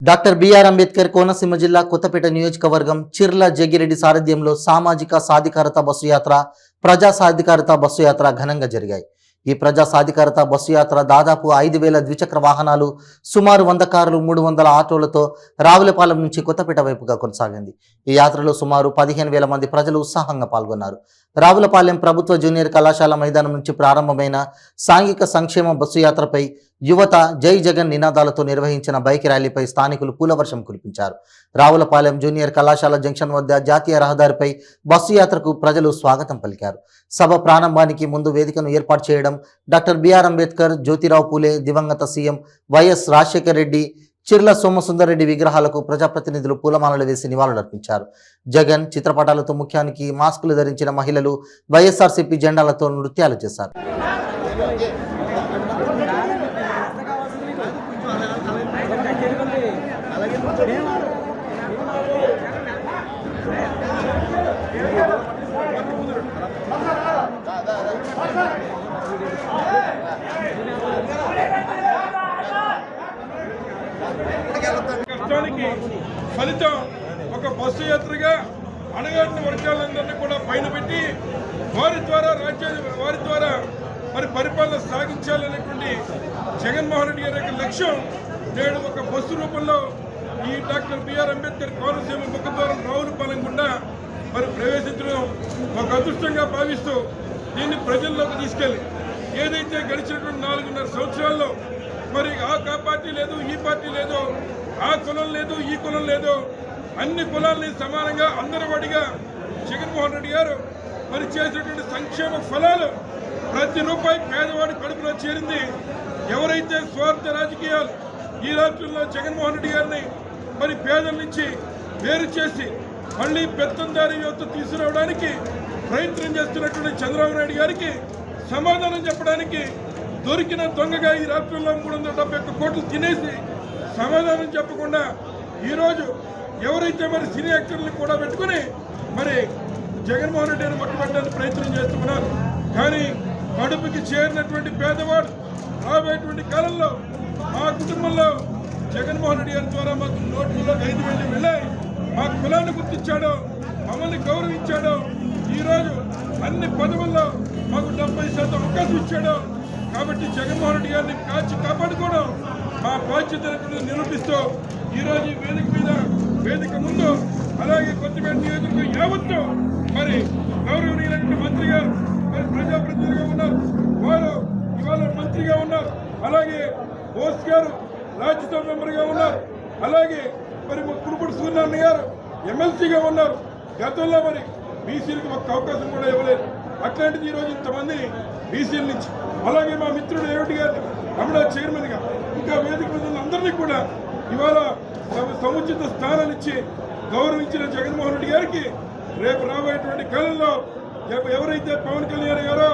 Doctor BR Ambedkar Konaseema జిల్లా కొత్తపేట నియోజకవర్గం చిర్ల జగ్గిరెడ్డి సారథ్యంలో సామాజిక సాధికారత బస్సు యాత్ర, ప్రజా సాధికారత బస్సు యాత్ర ఘనంగా జరిగాయి. ఈ ప్రజా సాధికారత బస్సు యాత్ర దాదాపు 5,000 ద్విచక్ర వాహనాలు, సుమారు 100 కార్లు, 300 ఆటోలతో రావులపాలెం నుంచి కొత్తపేట వైపుగా కొనసాగింది. ఈ యాత్రలో సుమారు 15,000 మంది ప్రజలు ఉత్సాహంగా పాల్గొన్నారు. రావులపాలెం ప్రభుత్వ జూనియర్ కళాశాల మైదానం నుంచి ప్రారంభమైన సాంఘిక సంక్షేమ బస్సు యాత్రపై యువత జై జగన్ నినాదాలతో నిర్వహించిన బైక్ ర్యాలీపై స్థానికులు పూలవర్షం కురిపించారు. రావులపాలెం జూనియర్ కళాశాల జంక్షన్ వద్ద జాతీయ రహదారిపై బస్సు యాత్రకు ప్రజలు స్వాగతం పలికారు. సభ ప్రారంభానికి ముందు వేదికను ఏర్పాటు చేయడం, డాక్టర్ బిఆర్ అంబేద్కర్, జ్యోతిరావు పూలే, దివంగత సీఎం వైఎస్ రాజశేఖర రెడ్డి, చిర్ల సోమసుందర్ రెడ్డి విగ్రహాలకు ప్రజాప్రతినిధులు పూలమాలలు వేసి నివాళులర్పించారు. జగన్ చిత్రపటాలతో ముఖ్యానికి మాస్కులు ధరించిన మహిళలు వైఎస్ఆర్సీపీ జెండాలతో నృత్యాలు చేశారు. కష్టానికి ఫలితం ఒక బస్సు యాత్రగా అణగారిన వర్గాలందరినీ కూడా పైన పెట్టి వారి ద్వారా మరి పరిపాలన సాగించాలనేటువంటి జగన్మోహన్ రెడ్డి గారి యొక్క లక్ష్యం నేడు ఒక బస్సు రూపంలో ఈ డాక్టర్ బిఆర్ అంబేద్కర్ కోనసీమ ముఖద్వారం రావులపాలెం గుండా మరి ప్రవేశించడం ఒక అదృష్టంగా భావిస్తూ దీన్ని ప్రజల్లోకి తీసుకెళ్ళి ఏదైతే గడిచినటువంటి 4.5 సంవత్సరాల్లో మరి ఆ పార్టీ లేదు, ఈ పార్టీ లేదు, ఆ కులం లేదు, ఈ కులం లేదు, అన్ని కులాలని సమానంగా అందరివాడిగా జగన్మోహన్ రెడ్డి గారు మరి చేసినటువంటి సంక్షేమ ఫలాలు ప్రతి రూపాయి పేదవాడి కడుపులో చేరింది. ఎవరైతే స్వార్థ రాజకీయాలు ఈ రాష్ట్రంలో జగన్మోహన్ రెడ్డి గారిని మరి పేదల నుంచి వేరు చేసి మళ్ళీ పెత్తందారీ యువత తీసుకురావడానికి ప్రయత్నం చేస్తున్నటువంటి చంద్రబాబు నాయుడు గారికి సమాధానం చెప్పడానికి దొరికిన దొంగగా ఈ రాష్ట్రంలో 371 కోట్లు తినేసి సమాధానం చెప్పకుండా ఈరోజు ఎవరైతే మరి సినీ యాక్టర్లు కూడా పెట్టుకుని మరి జగన్మోహన్ రెడ్డిని మట్టుబట్టడానికి ప్రయత్నం చేస్తున్నారు. కానీ కడుపుకి చేరినటువంటి పేదవాడు రాబోయేటువంటి కాలంలో మా కుటుంబంలో జగన్మోహన్ రెడ్డి గారి ద్వారా మాకు నోట్లలో 5,000 వెళ్ళాయి. మా కులాన్ని గుర్తించాడో, మమ్మల్ని గౌరవించాడో, ఈరోజు అన్ని పదవుల్లో మాకు 70% అవకాశం ఇచ్చాడో. కాబట్టి జగన్మోహన్ రెడ్డి గారిని కాపాడుకోవడం మా బాధ్యత నిరూపిస్తూ ఈరోజు ఈ వేదిక ముందు అలాగే కొత్తపేట నియోజకవర్గం యావత్తు మరి గౌరవనీయులైన మంత్రి గారు మరి ప్రజాప్రతినిధిగా ఉన్నారు, వారు ఇవాళ మంత్రిగా ఉన్నారు, అలాగే బోస్ గారు రాజ్యసభ మెంబర్గా ఉన్నారు, అలాగే మరి కురుపుడు సూర్యనారాయణ గారు ఎమ్మెల్సీగా ఉన్నారు. గతంలో మరి బీసీలకు ఒక్క అవకాశం కూడా ఇవ్వలేదు. అట్లాంటిది ఈరోజు ఇంతమంది బీసీల నుంచి, అలాగే మా మిత్రుడు ఏమిటి గారిని అమడా చైర్మన్గా, ఇంకా వేదిక మీద అందరినీ కూడా ఇవాళ సముచిత స్థానాలు ఇచ్చి గౌరవించిన జగన్మోహన్ రెడ్డి గారికి రేపు రాబోయేటువంటి కాలంలో ఎవరైతే పవన్ కళ్యాణ్ గారో,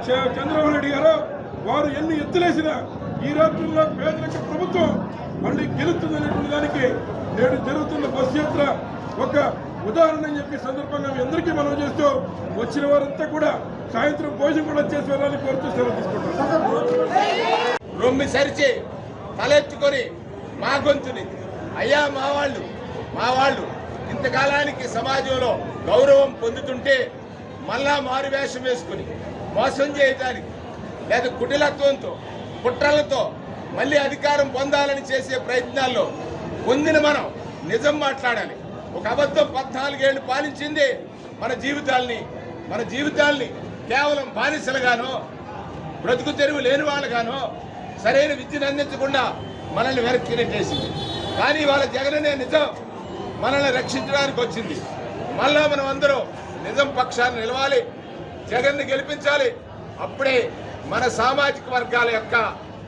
చంద్రబాబు నాయుడు గారో వారు ఎన్ని ఎత్తులేసినా ఈ రాష్ట్రంలో పేదలకు ప్రభుత్వం మళ్ళీ గెలుస్తుందనేటువంటి దానికి నేడు జరుగుతున్న బస్సు యాత్ర ఒక ఉదాహరణ అని చెప్పి సందర్భంగా మీ అందరికీ మనం చేస్తూ వచ్చిన వారంతా కూడా సాయంత్రం భోజనం కూడా చేసి వెళ్ళాలని కోరుతూ సెలవు తీసుకుంటాం. రొమ్మి సరిచి తలెత్తుకొని మా గొంతుని అయ్యా మా వాళ్ళు ఇంతకాలానికి సమాజంలో గౌరవం పొందుతుంటే మళ్ళా మారువేషం వేసుకుని మోసం చేయడానికి లేదా కుటిలత్వంతో కుట్రలతో మళ్ళీ అధికారం పొందాలని చేసే ప్రయత్నాల్లో పొందిన మనం నిజం మాట్లాడాలి. ఒక అబద్ధం 14 ఏళ్ళు పాలించింది మన జీవితాల్ని కేవలం బానిసలుగానో, బ్రతుకు తెరువు లేని వాళ్ళగానో, సరైన విద్యను అందించకుండా మనల్ని వెనక్కి నెట్టేసింది. కానీ వాళ్ళ జగననే నిజం మనల్ని రక్షించడానికి వచ్చింది. మళ్ళా మనం అందరూ నిజం పక్షాన్ని నిలవాలి, జగన్ని గెలిపించాలి. అప్పుడే మన సామాజిక వర్గాల యొక్క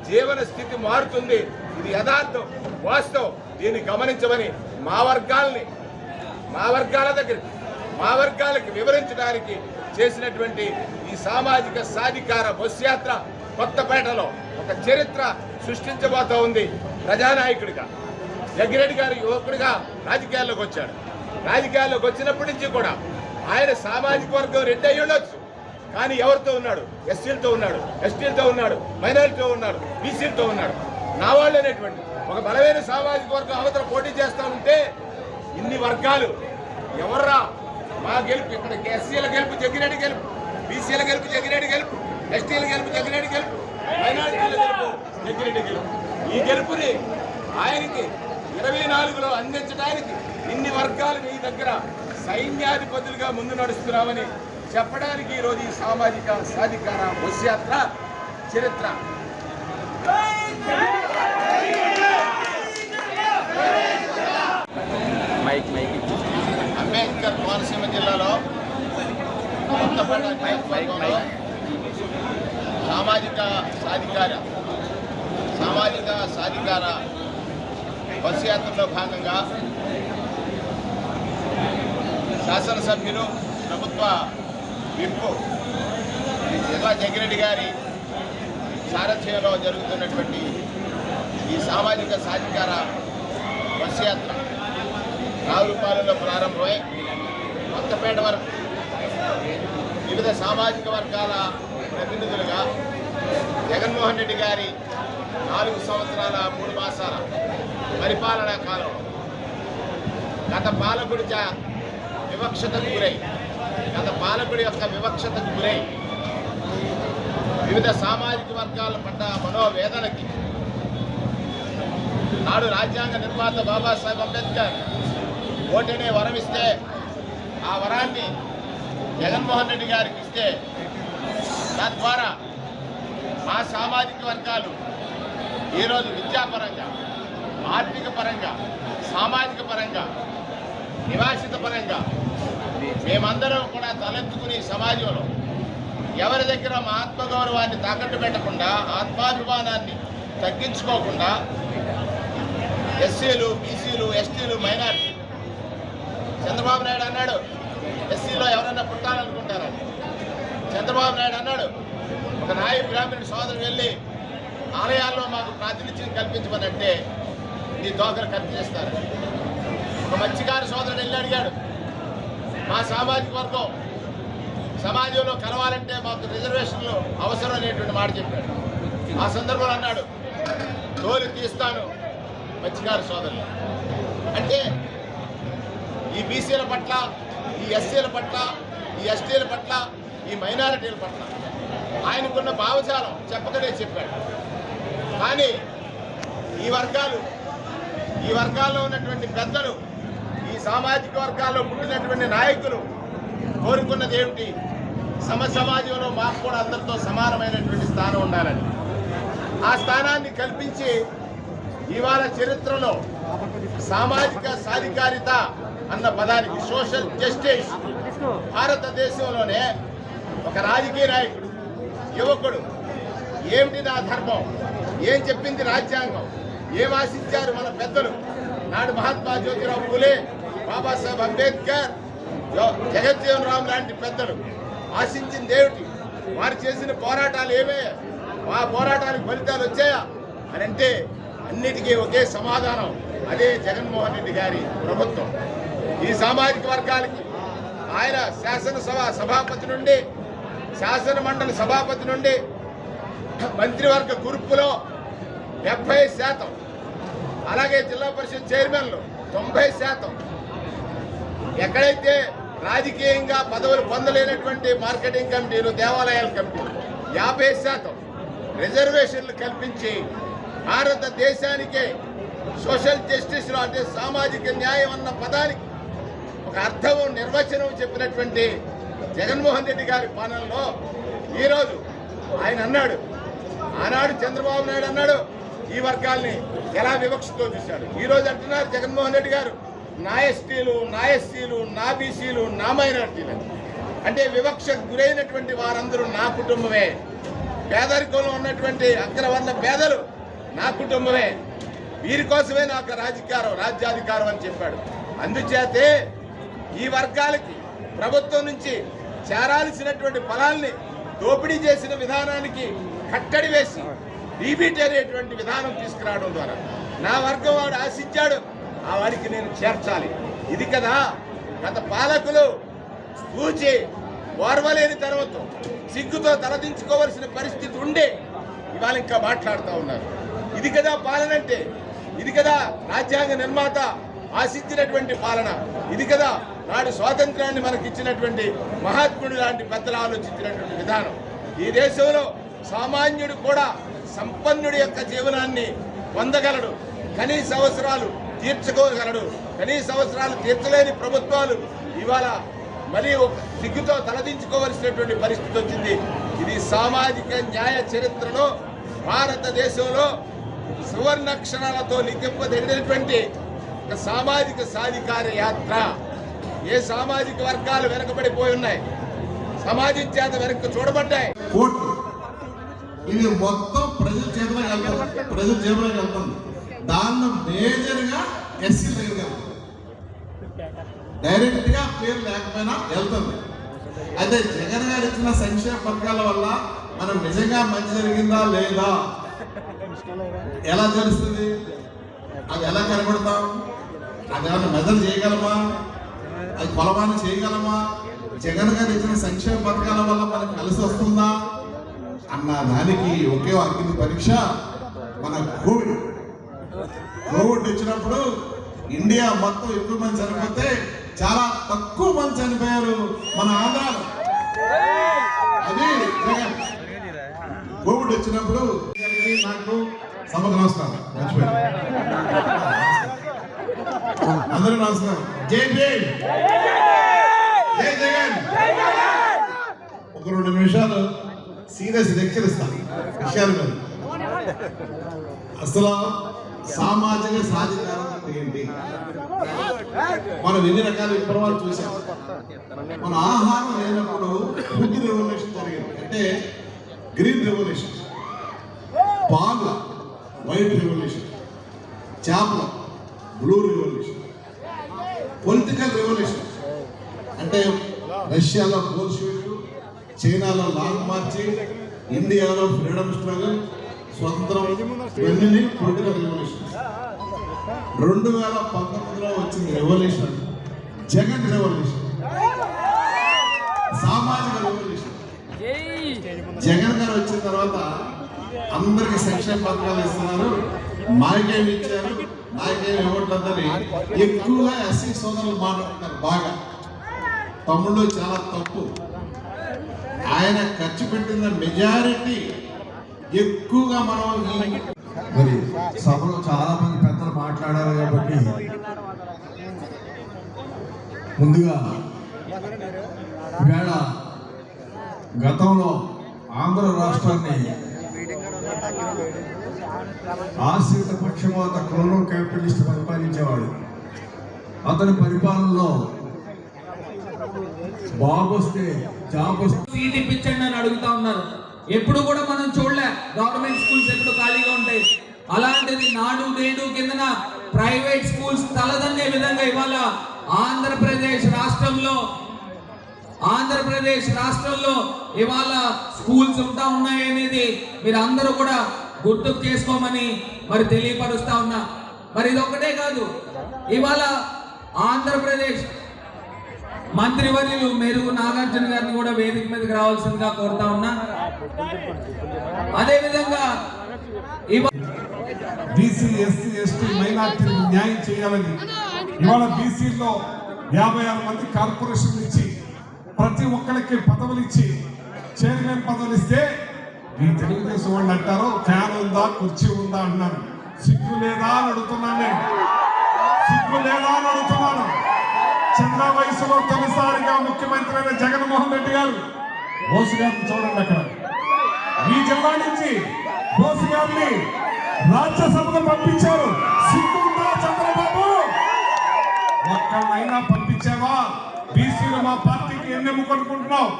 జీవన స్థితి మారుతుంది. ఇది యథార్థం, వాస్తవం. దీన్ని గమనించమని మా వర్గాలకి వివరించడానికి చేసినటువంటి ఈ సామాజిక సాధికార బస్సు యాత్ర కొత్తపేటలో ఒక చరిత్ర సృష్టించబోతా ఉంది. ప్రజానాయకుడిగా జగ్గిరెడ్డి గారు యువకుడిగా రాజకీయాల్లోకి వచ్చాడు. రాజకీయాల్లోకి వచ్చినప్పటి నుంచి కూడా ఆయన సామాజిక వర్గం 2 అయ్యి ఉండొచ్చు, కానీ ఎవరితో ఉన్నాడు? ఎస్సీలతో ఉన్నాడు, ఎస్టీలతో ఉన్నాడు, మైనారిటీతో ఉన్నాడు, బీసీలతో ఉన్నాడు. నా వాళ్ళు అనేటువంటి ఒక బలమైన సామాజిక వర్గం అవతల పోటీ చేస్తా ఉంటే ఇన్ని వర్గాలు ఎవర్రా మా గెలుపు, ఇక్కడ ఎస్సీల గెలుపు జగ్గిరెడ్డి గెలుపు, బీసీల గెలుపు జగ్గిరెడ్డి గెలుపు, ఎస్టీల గెలుపు జగ్గిరెడ్డి గెలుపు, మైనారిటీల గెలుపు జగ్గిరెడ్డి గెలుపు. ఈ గెలుపుని ఆయనకి 24లో అందించడానికి ఇన్ని వర్గాలు మీ దగ్గర సైన్యాధిపతులుగా ముందు నడుస్తున్నామని చెప్పడానికి ఈరోజు ఈ సామాజిక సాధికార బస్సు యాత్ర చరిత్ర. అంబేద్కర్ కోనసీమ జిల్లాలో సామాజిక సాధికార బస్సు యాత్రలో భాగంగా శాసనసభ్యులు ప్రభుత్వ విప్పు జిల్లా జగ్గిరెడ్డి గారి సారథ్యంలో జరుగుతున్నటువంటి ఈ సామాజిక సాధికార బస్సు యాత్ర రావులపాలెంలో ప్రారంభమై కొత్తపేట వరకు వివిధ సామాజిక వర్గాల ప్రతినిధులుగా జగన్మోహన్ రెడ్డి గారి 4 సంవత్సరాల 3 మాసాల పరిపాలనా కాలం గత పాలకుడి వివక్షతకు గురై వివిధ సామాజిక వర్గాల పడ్డ మనోవేదనకి నాడు రాజ్యాంగ నిర్మాత బాబాసాహెబ్ అంబేద్కర్ ఓటనే వరమిస్తే ఆ వరాన్ని జగన్మోహన్ రెడ్డి గారికి ఇస్తే తద్వారా మా సామాజిక వర్గాలు ఈరోజు విద్యాపరంగా, ఆర్థిక పరంగా, సామాజిక పరంగా, నివాసిత పరంగా మేమందరం కూడా తలెత్తుకుని సమాజంలో ఎవరి దగ్గర మా ఆత్మగౌరవాన్ని తాకట్టు పెట్టకుండా, ఆత్మాభిమానాన్ని తగ్గించుకోకుండా ఎస్సీలు, బీసీలు, ఎస్టీలు, మైనారిటీ చంద్రబాబు నాయుడు అన్నాడు ఎస్సీలో ఎవరైనా పుట్టాలనుకుంటారని. చంద్రబాబు నాయుడు అన్నాడు ఒక నాయ బ్రాహ్మణుడి సోదరుడు వెళ్ళి ఆలయాల్లో మాకు ప్రాతినిధ్యం కల్పించమని అంటే నీ దోకరు ఖర్చు చేస్తారు. ఒక మత్స్యకారు సోదరుడు వెళ్ళి అడిగాడు మా సామాజిక వర్గం సమాజంలో కలవాలంటే మాకు రిజర్వేషన్లు అవసరం అనేటువంటి మాట చెప్పాడు. ఆ సందర్భంలో అన్నాడు తోలు తీస్తాను మత్స్యకారు సోదరులు. అంటే ఈ బీసీల పట్ల, ఈ ఎస్సీల పట్ల, ఈ ఎస్టీల పట్ల, ఈ మైనారిటీల పట్ల ఆయనకున్న భావజాలం చెప్పకనే చెప్పాడు. కానీ ఈ వర్గాల్లో ఉన్నటువంటి పెద్దలు, ఈ సామాజిక వర్గాల్లో పుట్టినటువంటి నాయకులు కోరుకున్నది ఏమిటి? సమాజంలో మాకు కూడా అందరితో సమానమైనటువంటి స్థానం ఉండాలని. ఆ స్థానాన్ని కల్పించి ఇవాళ చరిత్రలో సామాజిక సాధికారిత అన్న పదానికి, సోషల్ జస్టిస్, భారతదేశంలోనే ఒక రాజకీయ నాయకుడు, యువకుడు ఏమిటి నా ధర్మం, ఏం చెప్పింది రాజ్యాంగం, ఏం ఆశించారు మన పెద్దలు నాడు మహాత్మా జ్యోతిరావు పూలే, బాబాసాహెబ్ అంబేద్కర్, జగజ్జీవన్ రామ్ లాంటి పెద్దలు ఆశించింది ఏమిటి, వారు చేసిన పోరాటాలు ఏమే, ఆ పోరాటానికి ఫలితాలు వచ్చాయా అని అంటే అన్నిటికీ ఒకే సమాధానం, అదే జగన్మోహన్ రెడ్డి గారి ప్రభుత్వం. ఈ సామాజిక వర్గాలకి ఆయన సభాపతి నుండి, శాసన మండలి సభాపతి నుండి మంత్రివర్గ కూర్పులో 70%, అలాగే జిల్లా పరిషత్ చైర్మన్లు 90%, ఎక్కడైతే రాజకీయంగా పదవులు పొందలేనటువంటి మార్కెటింగ్ కమిటీలు, దేవాలయాల కమిటీలు 50% రిజర్వేషన్లు కల్పించి భారతదేశానికే సోషల్ జస్టిస్లో అంటే సామాజిక న్యాయం అన్న పదానికి ఒక అర్థం, నిర్వచనం చెప్పినటువంటి జగన్మోహన్ రెడ్డి గారి పాలనలో ఈరోజు ఆయన అన్నాడు, ఆనాడు చంద్రబాబు నాయుడు అన్నాడు ఈ వర్గాల్ని ఎలా వివక్షతో చూశాడు. ఈరోజు అంటున్నారు జగన్మోహన్ రెడ్డి గారు నా ఎస్టీలు, నా ఎస్సీలు, నా బీసీలు, నా మైనారిటీలు. అంటే వివక్షకు గురైనటువంటి వారందరూ నా కుటుంబమే, పేదరికంలో ఉన్నటువంటి అగ్రవర్ణ పేదలు నా కుటుంబమే, వీరి కోసమే నాకు రాజ్యాధికారం అని చెప్పాడు. అందుచేతే ఈ వర్గాలకి ప్రభుత్వం నుంచి చేరాల్సినటువంటి ఫలాల్ని దోపిడీ చేసిన విధానానికి కట్టడి వేసి డీబీటీ అనేటువంటి విధానం తీసుకురావడం ద్వారా నా వర్గం వాడు ఆశించాడు, ఆ వాడికి నేను చేర్చాలి. ఇది కదా గత పాలకులు చూచి ఓర్వలేని తనంతో సిగ్గుతో తలదించుకోవలసిన పరిస్థితి ఉండే ఇవాళ ఇంకా మాట్లాడుతూ ఉన్నారు. ఇది కదా పాలనంటే. ఇది కదా రాజ్యాంగ నిర్మాత ఆశించినటువంటి పాలన. ఇది కదా నాడు స్వాతంత్రాన్ని మనకిచ్చినటువంటి మహాత్ముడు లాంటి పెద్దలు ఆలోచించినటువంటి విధానం. ఈ దేశంలో సామాన్యుడు కూడా సంపన్నుడి యొక్క జీవనాన్ని పొందగలడు, కనీస అవసరాలు తీర్చుకోగలడు. కనీస అవసరాలు తీర్చలేని ప్రభుత్వాలు ఇవాళ మరీ సిగ్గుతో తలదించుకోవలసినటువంటి పరిస్థితి వచ్చింది. ఇది సామాజిక న్యాయ చరిత్రలో భారతదేశంలో సువర్ణాక్షరాలతో లిఖింపదగినటువంటి ఒక సామాజిక సాధికార యాత్ర. ఏ సామాజిక వర్గాలు వెనకబడిపోయి ఉన్నాయి, సమాజం చేత వెనక్కి చూడబడ్డాయి. ఇది మొత్తం ప్రజల చేతిలోకి వెళ్తుంది. దాన్ని మేజర్గా ఎస్సీ దగ్గర డైరెక్ట్ గా పేరు లేకపోయినా వెళ్తుంది. అయితే జగన్ గారు ఇచ్చిన సంక్షేమ పథకాల వల్ల మనం నిజంగా మంచి జరిగిందా లేదా ఎలా తెలుస్తుంది? అది ఎలా కనబడతాం? అది ఏమైనా మెజర్ చేయగలమా? అది కొలమానం చేయగలమా? జగన్ గారు ఇచ్చిన సంక్షేమ పథకాల వల్ల మనకు కలిసి వస్తుందా అన్న దానికి ఒకే అగ్ని పరీక్ష మన కోవిడ్ వచ్చినప్పుడు ఇండియా మొత్తం ఎక్కువ మంది చనిపోతే చాలా తక్కువ మంది చనిపోయారు మన ఆంధ్రాలో. అది జగన్. కోవిడ్ వచ్చినప్పుడు నాకు సభకు నమస్కారం, అందరూ నమస్కారం. జై జై జై జగన్. ఒక 2 నిమిషాలు సీరియస్ లెక్చర్ ఇస్తాను విషయాల మీద. అసలు సామాజిక సాధికారత అంటే ఏంటి? మనం ఎన్ని రకాల విప్లవాలు చూసాం. మన ఆహారం లేనప్పుడు ఫుడ్ రెవల్యూషన్ జరిగింది, అంటే గ్రీన్ రెవల్యూషన్. పాలు వైట్ రెవల్యూషన్, చేపలు బ్లూ రెవల్యూషన్. పొలిటికల్ రెవల్యూషన్ అంటే రష్యాలో బోల్షివిక్, చైనాలో లాంగ్ మార్చి, ఇండియాలో ఫ్రీడమ్ స్ట్రగుల్, స్వతంత్రం, ఇవన్నీ పొలిటికల్ రెవల్యూషన్. 2019లో వచ్చిన రెవల్యూషన్ జగన్ రెవల్యూషన్, సామాజిక రెవల్యూషన్. జగన్ గారు వచ్చిన తర్వాత అందరికి సంక్షేమ పథకాలు ఇస్తున్నారు, మాకేమి ఇచ్చారు, నాకేమి ఇవ్వట్లేదని ఎక్కువగా ఎస్సీ సోదరులు మాట్లాడుతున్నారు. బాగా తమ్ముళ్ళు చాలా తప్పు. ఆయన ఖర్చు పెట్టిన మెజారిటీ ఎక్కువగా మనం మరి సభలో చాలా మంది పెద్దలు మాట్లాడారు కాబట్టి ముందుగా ఈవేళ గతంలో ఆంధ్ర రాష్ట్రాన్ని ఆశ్రిత పక్షపాత క్రోనో క్యాపిటలిస్ట్ పరిపాలించేవాడు. అతని పరిపాలనలో బాబు వస్తే జాబ్ వస్తే సీట్ ఇప్పించండి అని అడుగుతా ఉన్నారు. ఎప్పుడు కూడా మనం చూడలే గవర్నమెంట్ స్కూల్స్ ఎప్పుడు ఖాళీగా ఉంటాయి. అలాంటిది నాడు నేడు కిందన ప్రైవేట్ స్కూల్స్ తలదన్నే విధంగా ఇవాళ ఆంధ్రప్రదేశ్ రాష్ట్రంలో ఇవాళ స్కూల్స్ ఉంటా ఉన్నాయి అనేది మీరు అందరూ కూడా గుర్తుకు చేసుకోమని మరి తెలియపరుస్తా ఉన్నా. మరి ఇది ఒకటే కాదు, ఇవాళ ఆంధ్రప్రదేశ్ మంత్రివర్యులు మెరుగు నాగార్జున గారిని కూడా వేదిక మీదకి రావాల్సిందిగా కోరుతా ఉన్నా. అదేవిధంగా బీసీ, ఎస్సీ, ఎస్టీ, మైనార్టీలకు న్యాయం చేయాలని ఇవాళ బీసీలో 56 మంది కార్పొరేషన్లు ఇచ్చి ప్రతి ఒక్కరికి పదవులు ఇచ్చి చైర్మన్ పదవులు ఇస్తే ఈ తెలుగుదేశం వాళ్ళు అంటారు ఫ్యాన్ ఉందా కుర్చీ ఉందా అన్నారు. సిగ్గు లేదా అని అడుగుతున్నాను నేను, సిగ్గు లేదా అని అడుగుతున్నాను. చిన్న వయసులో తొలిసారిగా ముఖ్యమంత్రి అయిన జగన్మోహన్ రెడ్డి గారు బోసు గారిని చూడండి, అక్కడ ఈ జిల్లా నుంచి బోసు గారిని రాజ్యసభకు పంపించారు. సిగ్గుందా చంద్రబాబు? ఒక్కనైనా పంపించావా? బీసీలు మా పార్టీకి ఎన్నెమ్ముకొనుకుంటున్నావు,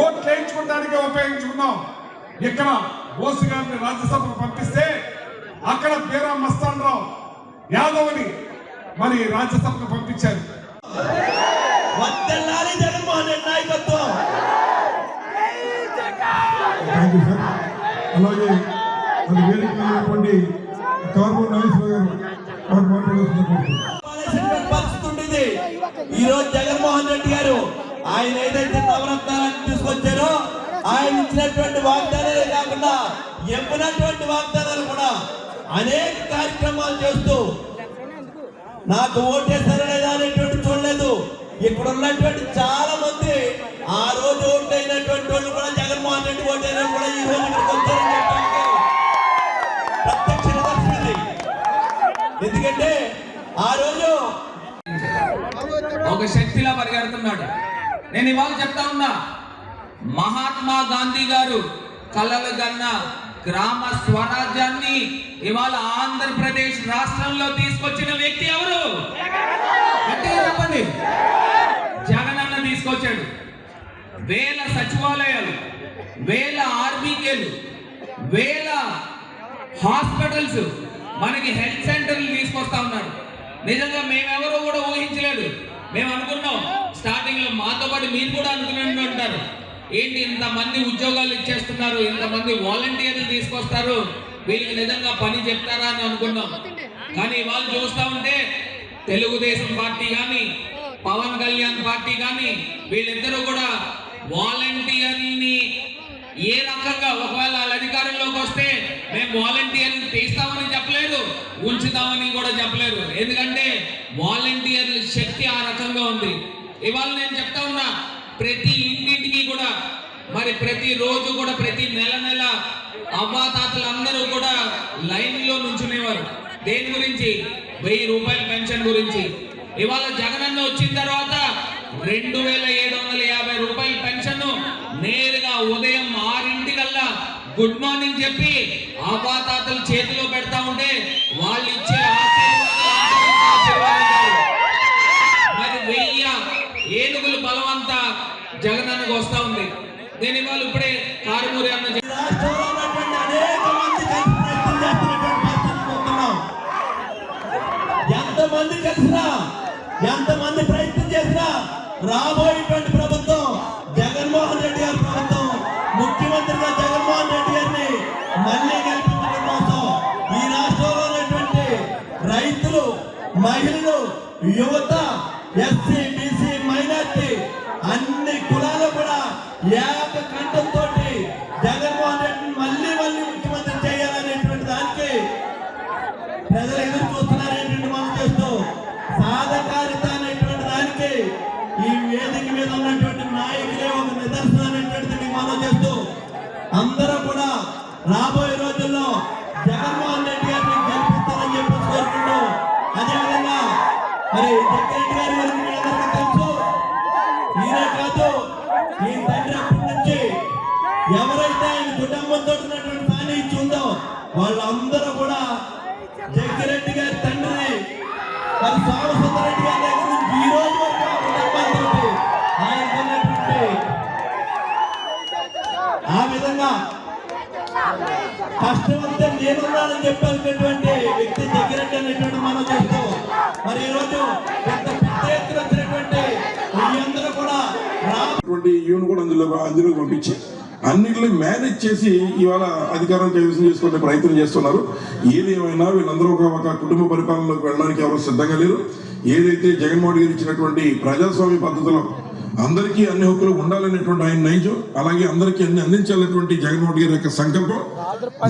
ఓట్లు వేయించుకోవడానికి ఉపయోగించుకున్నాం. ఇక్కడ బోసు గారిని రాజ్యసభకు పంపిస్తే అక్కడ బీరా మస్తాన్ రావు యాదవ్ని మరి రాజ్యసభకు పంపించారు. అలాగే మన వేదిక ఉన్నటువంటి కార్బన్ నాగేశ్వర గారు పరిస్థితి. ఈ రోజు జగన్మోహన్ రెడ్డి గారు ఆయన ఏదైతే నవరత్నాలను తీసుకొచ్చారో ఆయన ఇచ్చినటువంటి వాగ్దానాలే కాకుండా చెప్పినటువంటి వాగ్దానాలు కూడా అనేక కార్యక్రమాలు చేస్తూ నాకు ఓటేసారా లేదా అనేటువంటి చూడలేదు. ఇక్కడ ఉన్నటువంటి చాలా మంది ఆ రోజు ఓటైనటువంటి వాళ్ళు కూడా జగన్మోహన్ రెడ్డి ఓటైన కూడా ఈ రోజు ఇక్కడికి వచ్చారని చెప్పడానికి ప్రత్యక్ష నిదర్శనం ఇది. ఎందుకంటే ఆ రోజు ఒక శక్తిలా పరిగెడుతున్నాడు. నేను ఇవాళ చెప్తా ఉన్నా, మహాత్మా గాంధీ గారు కలలు కన్న గ్రామ స్వరాజ్యాన్ని ఇవాళ ఆంధ్రప్రదేశ్ రాష్ట్రంలో తీసుకొచ్చిన వ్యక్తి ఎవరు? గట్టిగా చెప్పండి. జగనన్న తీసుకొచ్చాడు. వేల సచివాలయాలు, వేల ఆర్బీకేలు, వేల హాస్పిటల్స్, మనకి హెల్త్ సెంటర్లు తీసుకొస్తా ఉన్నారు. నిజంగా మేమెవరూ కూడా ఊహించలేదు. మేము అనుకున్నాం స్టార్టింగ్ లో, మాతో పాటు మీరు కూడా అనుకునే ఉంటారు, ఏంటి ఇంతమంది ఉద్యోగాలు ఇచ్చేస్తున్నారు, ఇంతమంది వాలంటీర్లు తీసుకొస్తారు, వీళ్ళకి నిజంగా పని చెప్తారా అని అనుకున్నాం. కానీ వాళ్ళు చూస్తా ఉంటే తెలుగుదేశం పార్టీ కానీ పవన్ కళ్యాణ్ పార్టీ కానీ వీళ్ళిద్దరూ కూడా వాలంటీర్ని ఏ రకంగా, ఒకవేళ వాళ్ళ అధికారంలోకి వస్తే మేము వాలంటీర్లు తీస్తామని చెప్పలేదు, ఉంచుతామని కూడా చెప్పలేదు. ఎందుకంటే వాలంటీర్ల శక్తి ఆ రకంగా ఉంది. ఇవాళ నేను చెప్తా ఉన్నా, ప్రతి ఇంటింటికి కూడా మరి ప్రతి రోజు కూడా ప్రతి నెల అవ్వాతాతలు అందరూ కూడా లైన్లో నుంచునేవారు. దేని గురించి? 1000 రూపాయల పెన్షన్ గురించి. ఇవాళ జగనన్న వచ్చిన తర్వాత 2750 రూపాయల పెన్షన్ నేరుగా ఉదయం 6 గుడ్ మార్నింగ్ చెప్పి అవ్వాతాతలు చేతిలో పెడతా ఉంటే వాళ్ళు ఇచ్చే ఆశీర్వాదాలు మరి 1000 ఏనుగుల బలవంతా జగనన్నకు వస్తా ఉంది. నేను ఇవాళ ఇప్పుడే కారుమూరి అన్న రాష్ట్రంలో ఉన్నటువంటి అనేక మంది కలిసి ప్రయత్నం చేస్తున్నటువంటి పరిస్థితి చూస్తున్నాం. ఎంతమంది ప్రయత్నం చేసినా రాబోయేటువంటి ప్రభుత్వం జగన్మోహన్ రెడ్డి గారి ప్రభుత్వం, ముఖ్యమంత్రిగా జగన్మోహన్ రెడ్డి గారిని మళ్ళీ గెలిపించడం కోసం ఈ రాష్ట్రంలో ఉన్నటువంటి రైతులు, మహిళలు, యువత, ఎస్సీ, బీసీ, మైనార్టీ అన్ని కులాలు కూడా ఏక కంఠంతో జగన్మోహన్ రెడ్డిని మళ్ళీ ముఖ్యమంత్రి చేయాలనేటువంటి దానికి ప్రజలు ఎదురు చూస్తున్నారనేటువంటి మనం చేస్తూ సాధకారిత అనేటువంటి దానికి ఈ వేదిక మీద ఉన్నటువంటి నాయకులే ఒక నిదర్శనం అనేటువంటిది మనం చేస్తూ అందరూ కూడా రాబోయే రోజుల్లో జగన్మోహన్ రెడ్డి గారిని గెలిపిస్తారని చెప్పి కోరుకుంటూ, అదేవిధంగా మరి జగ్గిరెడ్డి గారి గురించి మీ అందరికీ తెలుసు. ఈయనే కాదు, ఈ తండ్రి అప్పటి నుంచి ఎవరైతే ఆయన కుటుంబంతో ఉన్నటువంటి సాన్నిహిత్యం ఉందో వాళ్ళందరూ కూడా జగ్గిరెడ్డి గారి తండ్రిని మరి సోమసుందరెడ్డి గారి దగ్గర నుంచి ఈ రోజు వరకు ఆ కుటుంబాలతో ఆయనకున్నటువంటి ఆ విధంగా కష్టమంతా నేనున్నానని చెప్పేటువంటి వ్యక్తి జగ్గిరెడ్డి అనేటువంటి మనం చేస్తూ మరి ఈరోజు పెద్ద ఎత్తున వచ్చినటువంటి మీ అందరూ కూడా ఈవెన్ కూడా అందులో పంపించి అన్నింటినీ మేనేజ్ చేసి ఇవాళ అధికారం కైవసం చేసుకునే ప్రయత్నం చేస్తున్నారు. ఏదేమైనా వీళ్ళందరూ ఒక కుటుంబ పరిపాలనలోకి వెళ్ళడానికి ఎవరు సిద్ధంగా లేరు. ఏదైతే జగన్మోహన్ గారు ఇచ్చినటువంటి ప్రజాస్వామ్య పద్ధతిలో అందరికీ అన్ని హక్కులు ఉండాలనేటువంటి ఆయన నైజం, అలాగే అందరికీ అన్ని అందించాలనేటువంటి జగన్మోహన్ గారి యొక్క సంకల్పం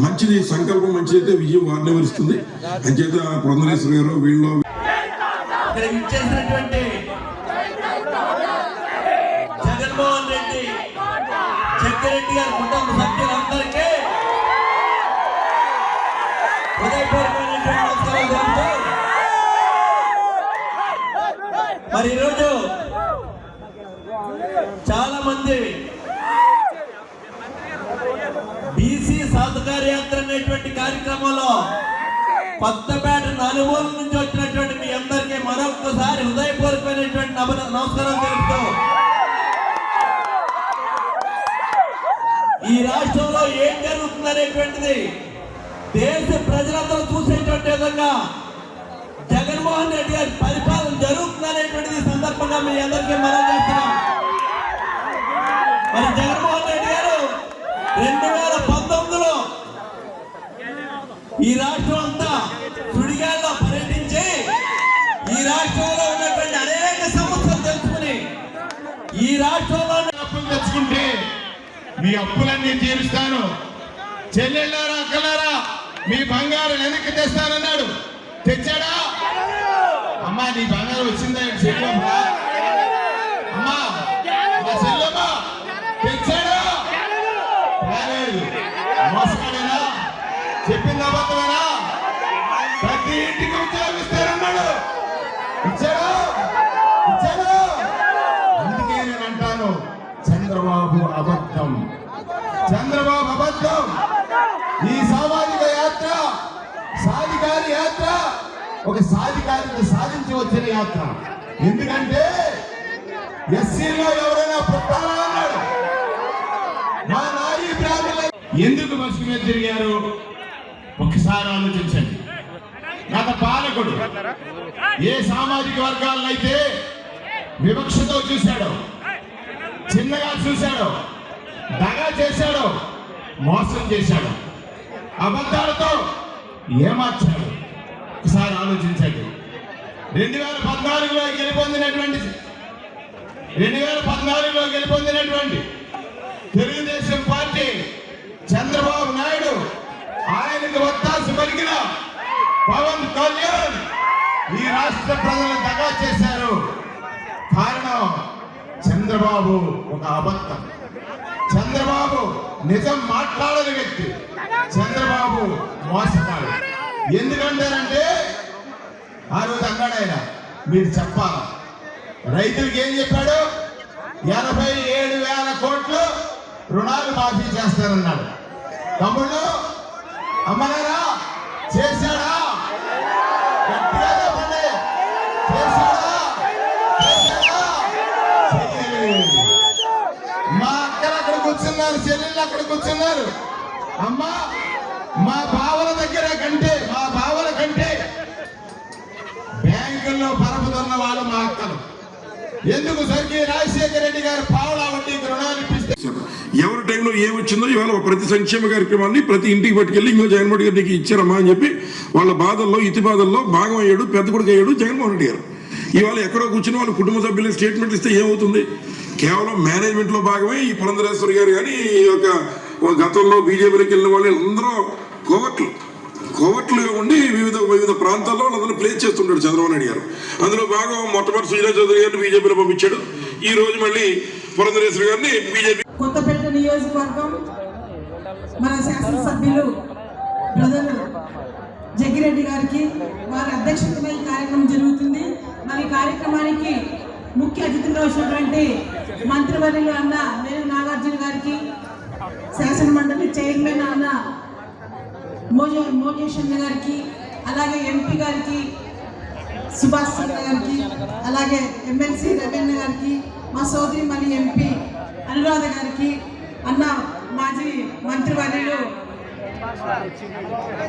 మంచిది. సంకల్పం మంచిదైతే విజయం వారిని వరిస్తుంది. అంచేత పురంధరేశ్వరి గారు వీళ్ళు జగన్మోహన్ రెడ్డి, జగ్గిరెడ్డి గారి కుటుంబ సభ్యులందరికీ హృదయపూర్వకమైనటువంటి నమస్కారాలు తెలుపుతూ మరి ఈరోజు చాలా మంది బీసీ సాధకార యాత్ర అనేటువంటి కార్యక్రమంలో కొత్తపేట నలుమూల నుంచి వచ్చినటువంటి మీ అందరికీ మరొకసారి హృదయపూర్వకమైనటువంటి నమస్కారం తెలుపుతూ ఈ రాష్ట్రంలో ఏం జరుగుతుంది అనేటువంటిది దేశ ప్రజలందరూ చూసేటువంటి విధంగా జగన్మోహన్ రెడ్డి గారి పరిపాలన జరుగుతుంది అనేటువంటిది సందర్భంగా మీ అందరికీ మనం చేస్తున్నాం. మరి జగన్మోహన్ రెడ్డి గారు 2019లో ఈ రాష్ట్రం అంతా సుడిగాల్లో పర్యటించి ఈ రాష్ట్రంలో ఉన్నటువంటి అనేక సమస్యలు తెలుసుకుని ఈ రాష్ట్రంలో అప్పులు తెచ్చుకుంటే మీ అప్పులన్నీ తీరుస్తాను. చెల్లెళ్ళారా, అక్కలారా, మీ బంగారం వెనక్కి తెస్తానన్నాడు, తెచ్చాడా? అమ్మా నీ బంగారం వచ్చిందా చెల్లమ్మా? అమ్మా మా చెల్లమ్మ తెచ్చాడా? రాలేదు. మోసగాడేనా? చెప్పింది అబద్ధమేనా? ప్రతి ఇంటికి ఉద్యోగం ఇస్తారన్నాడు, ఇచ్చాడు ఇచ్చాడు. అందుకే నేను అంటాను చంద్రబాబు అబద్ధం, చంద్రబాబు అబద్ధం. ఈ సామాజిక యాత్ర సాధికారి యాత్ర ఒక సాధికారిని సాధించి వచ్చిన యాత్ర. ఎందుకంటే ఎస్సీలో ఎవరైనా పుట్టాలా అన్నాడు. మా నాయి బ్రాహ్మణులు ఎందుకు బస్సు మీద తిరిగారు ఒకసారి ఆలోచించండి. గత పాలకుడు ఏ సామాజిక వర్గాలనైతే వివక్షతో చూశాడో, చిన్నగా చూశాడో, దగా చేశాడో, మోసం చేశాడు, అబద్ధాలతో ఏమార్చాడు. ఒకసారి ఆలోచించండి. 2014లో గెలుపొందినటువంటి తెలుగుదేశం పార్టీ చంద్రబాబు నాయుడు ఆయనకు ఒత్తాసు పలికిన పవన్ కళ్యాణ్ ఈ రాష్ట్ర ప్రజలను దగా చేశారు. కారణం చంద్రబాబు ఒక అబద్ధం, చంద్రబాబు నిజం మాట్లాడని వ్యక్తి, చంద్రబాబు మోసగాడు. ఎందుకంటారంటే ఆ రోజు అన్నాడు ఆయన, మీరు చెప్పాలా రైతులకు ఏం చెప్పాడు? 87,000 కోట్లు రుణాలు మాఫీ చేస్తారన్నాడు. తమ్ముళ్ళు అమ్మగారా చేశాడా? గట్టిగా చెప్పండి. చేశాడా? చేయలేదు. మా అక్కలు అక్కడ కూర్చున్నారు, చెల్లెళ్ళు అక్కడ కూర్చున్నారు. అమ్మా మా బావల దగ్గర కంటే, మా బావల కంటే బ్యాంకుల్లో పరపుతున్న వాళ్ళు మా అక్కలు. ఎందుకు స్వర్గీయ రాజశేఖర రెడ్డి గారు పావలా వడ్డీకి రుణాలు ఇప్పిస్తే ఎవరి టైంలో ఏమొచ్చిందో ఇవాళ ప్రతి సంక్షేమ కార్యక్రమాన్ని ప్రతి ఇంటికి పట్టుకెళ్ళి ఇంకో జగన్మోహన్ రెడ్డి గారికి ఇచ్చారమ్మా అని చెప్పి వాళ్ళ బాధల్లో ఇతి బాధల్లో భాగం అయ్యాడు, పెద్ద కొడుకు అయ్యాడు జగన్మోహన్ రెడ్డి గారు. ఇవాళ ఎక్కడో కూర్చుని వాళ్ళ కుటుంబ సభ్యులు స్టేట్మెంట్ ఇస్తే ఏమవుతుంది? కేవలం మేనేజ్మెంట్లో భాగమే ఈ పురంధరేశ్వరి గారు కానీ ఈ యొక్క గతంలో బీజేపీలోకి వెళ్ళిన వాళ్ళు అందరూ కోవట్లుగా ఉండి వివిధ ప్రాంతాల్లో వాళ్ళందరూ ప్లేస్ చేస్తుంటాడు చంద్రబాబు నాయుడు గారు. అందులో భాగం మొట్టమొదటి శ్రీరాజ్ చౌదరి గారిని బీజేపీలో పంపించాడు. ఈ రోజు మళ్ళీ పురంధరేశ్వరి గారిని బీజేపీ. కొత్తపేట నియోజకవర్గం మన శాసనసభ్యులు బ్రదర్ జగ్గిరెడ్డి గారికి వారి అధ్యక్షతన ఈ కార్యక్రమం జరుగుతుంది. మరి కార్యక్రమానికి ముఖ్య అతిథిగా వచ్చినటువంటి మంత్రివర్యులు అన్న మేరు నాగార్జున గారికి, శాసన మండలి చైర్మన్ అన్న మోజేషన్ గారికి, అలాగే ఎంపీ గారికి సుభాష్ చంద్ర గారికి, అలాగే ఎమ్మెల్సీ రవీంద్ర గారికి, మా సోదరి మరి ఎంపీ అనురాధ గారికి, అన్న మాజీ మంత్రివర్యులు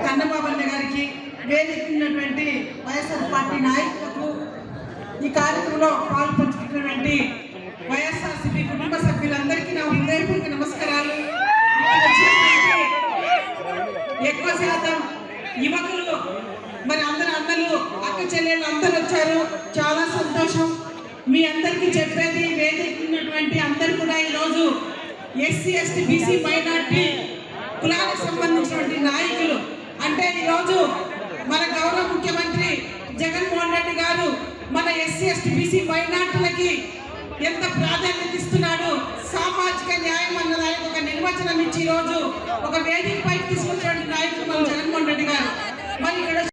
కన్నబాబన్న గారికి, వేదికటువంటి వైఎస్ఆర్ పార్టీ నాయకులకు, ఈ కార్యక్రమంలో పాల్పంచుకున్నటువంటి వైఎస్ఆర్సీపీ కుటుంబ సభ్యులందరికీ నా హృదయపూర్వక నమస్కారాలు. ఎక్కువ శాతం యువకులు మరి అందరు అన్నలు అక్క చెల్లెళ్ళు అందరూ వచ్చారు, చాలా సంతోషం. మీ అందరికీ చెప్పేది వేదికటువంటి అందరూ కూడా ఈరోజు ఎస్సీ ఎస్టీ బీసీ మైనార్టీ కులాలకు సంబంధించినటువంటి నాయకులు. అంటే ఈరోజు మన గౌరవ ముఖ్యమంత్రి జగన్మోహన్ రెడ్డి గారు మన ఎస్సీ ఎస్టీ బీసీ మైనార్టీలకి ఎంత ప్రాధాన్యత ఇస్తున్నాడు, సామాజిక న్యాయం అన్న దానికి ఒక నిర్వచనం ఇచ్చి ఈరోజు ఒక వేదిక పైకి తీసుకొచ్చిన నాయకుడు మన జగన్మోహన్ రెడ్డి గారు. మరి ఇక్కడ